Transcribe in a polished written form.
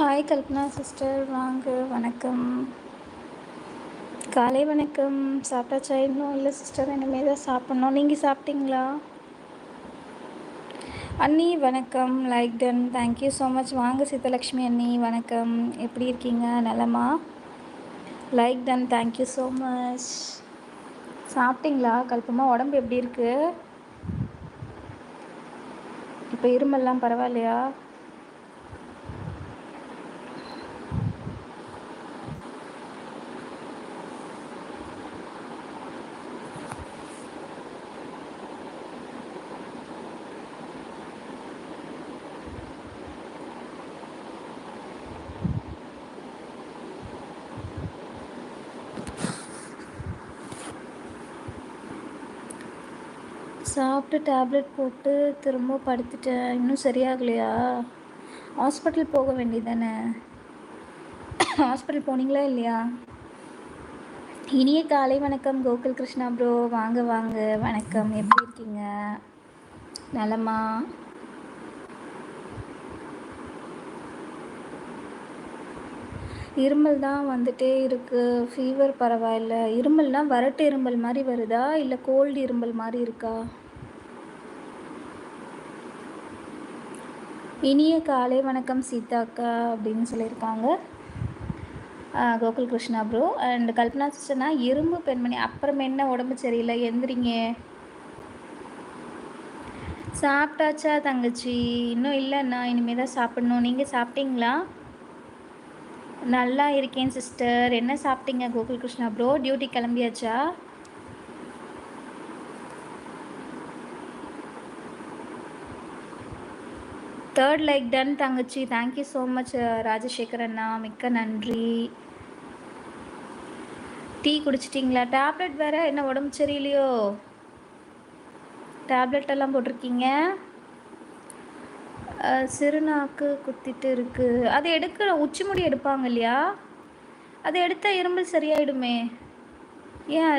Hi Kalpana sister, வாங்க. வணக்கம், காலை வணக்கம். சாப்பிட்டாச்சா? இன்னும் இல்லை சிஸ்டர், இனிமேல் தான் சாப்பிட்ணும். நீங்கள் சாப்பிட்டீங்களா? அண்ணி வணக்கம். லைக் டன், தேங்க்யூ ஸோ மச். வாங்க சீதலக்ஷ்மி அண்ணி, வணக்கம். எப்படி இருக்கீங்க? நலமா? லைக் டன், தேங்க்யூ ஸோ மச். சாப்பிட்டீங்களா கல்பமா? உடம்பு எப்படி இருக்குது இப்போ? இருமல்லாம் பரவாயில்லையா? சாப்பிட்டு டேப்லெட் போட்டு திரும்ப படுத்துட்டேன். இன்னும் சரியாகலையா? ஹாஸ்பிட்டல் போக வேண்டியதானே? ஹாஸ்பிட்டல் போனீங்களா இல்லையா? இனிய காலை வணக்கம் கோகுல் கிருஷ்ணா ப்ரோ, வாங்க வாங்க. வணக்கம், எப்படி இருக்கீங்க? நலமா? இருமல் தான் வந்துட்டே இருக்குது. ஃபீவர் பரவாயில்ல. இருமல்னால் வறட்டு இருமல் மாதிரி வருதா இல்லை கோல்டு இருமல் மாதிரி இருக்கா? இனிய காலை வணக்கம் சீதாக்கா அப்படின்னு சொல்லியிருக்காங்க கோகுல் கிருஷ்ணா ப்ரோ. அண்ட் கல்பனா சிஸ்டர்னா இரும்பு பெண்மணி, அப்புறம் என்ன உடம்பு சரியில்லை, எந்திரிங்க. சாப்பிட்டாச்சா தங்கச்சி? இன்னும் இல்லைண்ணா, இனிமேல் தான் சாப்பிட்ணும். நீங்கள் சாப்பிட்டீங்களா? நல்லா இருக்கேன் சிஸ்டர். என்ன சாப்பிட்டீங்க கோகுல் கிருஷ்ணா ப்ரோ? டியூட்டி கிளம்பியாச்சா? தேர்ட் லைக் டன் தங்கச்சி, தேங்க்யூ ஸோ மச் ராஜசேகர் அண்ணா, மிக்க நன்றி. டீ குடிச்சிட்டிங்களா? டேப்லெட் வேறு என்ன உடம்பு சரியில்லையோ? டேப்லெட் எல்லாம் போட்டிருக்கீங்க. சிறுநாக்கு குத்திட்டு இருக்குது. அது எடுக்க உச்சி முடி எடுப்பாங்க இல்லையா? அது எடுத்தால் இருமல் சரியாயிடுமே. ஏன்